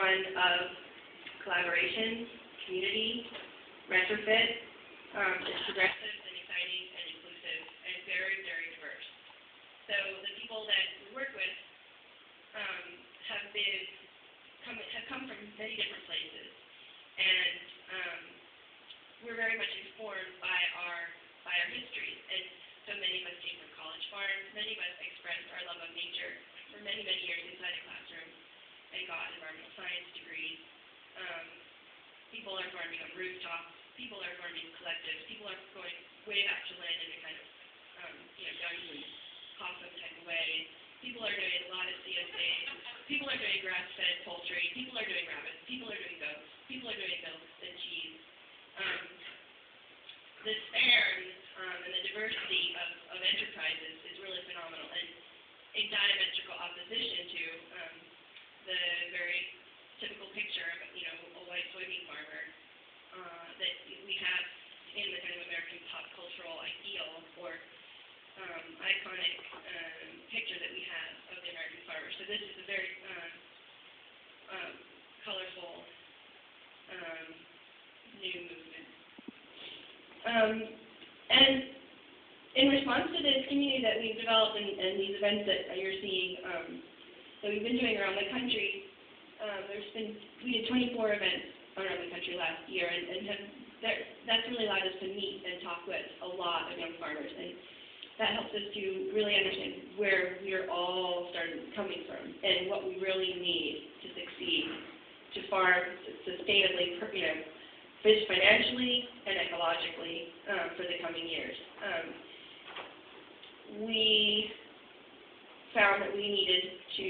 one of collaboration, community, retrofit. It's progressive and exciting and inclusive and very, very diverse. So the people that we work with have come from many different places, and we're very much informed by our histories. And so many of us came from college farms. Many of us expressed our love of nature for many, many years inside a classroom and got environmental science degrees. People are farming on rooftops. People are farming collectives. People are going way back to land in a kind of Young and Possum type of way. People are doing a lot of CSA. People are doing grass-fed poultry. People are doing rabbits. People are doing goats. People are doing milk and cheese. The span and the diversity of enterprises is really phenomenal, and in diametrical opposition to the very typical picture of a white soybean farmer that we have in the kind of American pop cultural ideal or iconic picture that we have of the American farmer. So this is a very colorful new movement. And in response to this community that we've developed and these events that you're seeing that we've been doing around the country, we did 24 events around the country last year, and that's really allowed us to meet and talk with a lot of young farmers, and that helps us to really understand where we're all coming from and what we really need to succeed, to farm sustainably, fish financially and ecologically for the coming years. We found that we needed to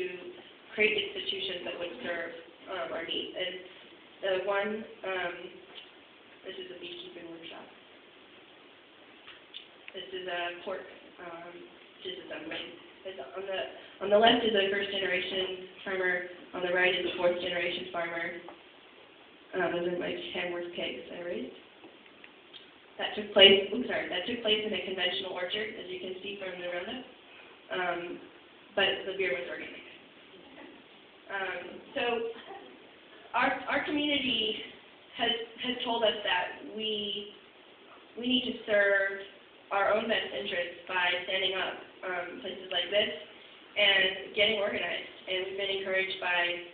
create institutions that would serve our needs. And the one, this is a beekeeping workshop. This is a pork disassembly. On the left is a first-generation farmer. On the right is a fourth-generation farmer. Those are my Tamworth pigs I raised. That took place in a conventional orchard, as you can see from the roundup. But the beer was organic. So our community has told us that we need to serve our own best interests by standing up places like this and getting organized. And we've been encouraged by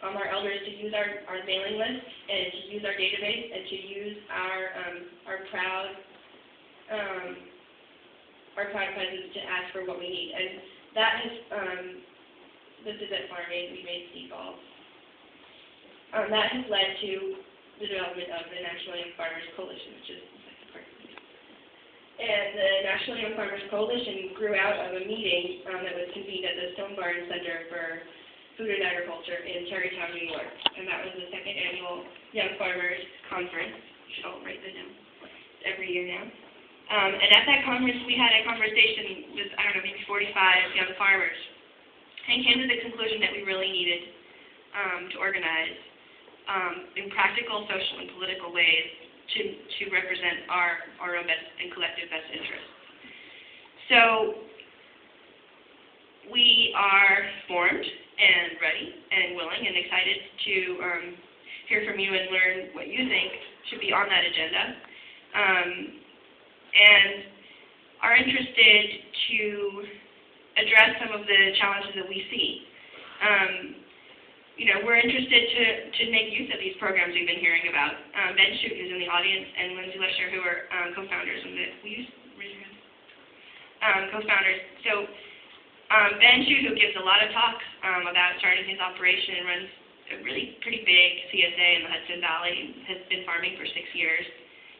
our elders to use our mailing list and to use our database and to use our proud presence to ask for what we need. And that has, this is at Farm Aid, we made seed balls. That has led to the development of the National Young Farmers Coalition, which is the second part. And the National Young Farmers Coalition grew out of a meeting that was convened at the Stone Barn Center for Food and Agriculture in Tarrytown, New York. And that was the second annual Young Farmers Conference. You should all write that down. It's every year now. And at that conference, we had a conversation with, maybe 45 young farmers, and came to the conclusion that we really needed to organize in practical, social, and political ways to represent our own best and collective best interests. So we are formed and ready and willing and excited to hear from you and learn what you think should be on that agenda, and are interested to address some of the challenges that we see. We're interested to make use of these programs we've been hearing about. Ben Shute, who's in the audience, and Lindsay Lesher, who are co-founders, and raise your hand? Co-founders. So Ben Shute, who gives a lot of talks about starting his operation and runs a really pretty big CSA in the Hudson Valley, has been farming for 6 years.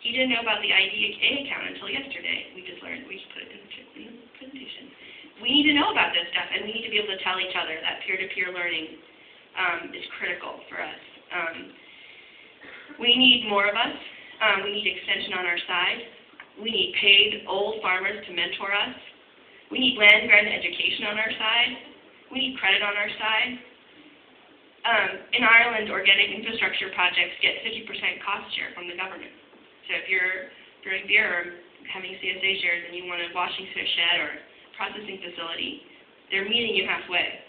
He didn't know about the IDA account until yesterday. We just learned, we just put it in the presentation. We need to know about this stuff, and we need to be able to tell each other that peer-to-peer learning is critical for us. We need more of us. We need extension on our side. We need paid old farmers to mentor us. We need land grant education on our side. We need credit on our side. In Ireland, organic infrastructure projects get 50% cost share from the government. So if you're brewing beer or having CSA shares and you want a washing shed or processing facility, they're meeting you halfway.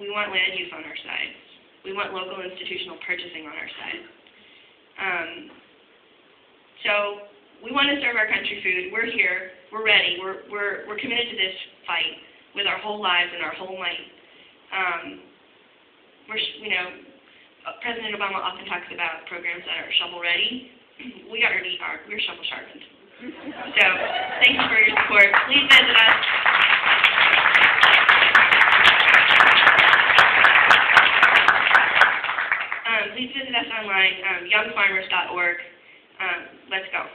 We want land use on our side. We want local institutional purchasing on our side. So we want to serve our country food. We're here. We're ready. We're committed to this fight with our whole lives and our whole might. President Obama often talks about programs that are shovel-ready. We're shovel-sharpened. So thank you for your support. Please visit us. Please visit us online, youngfarmers.org. Let's go.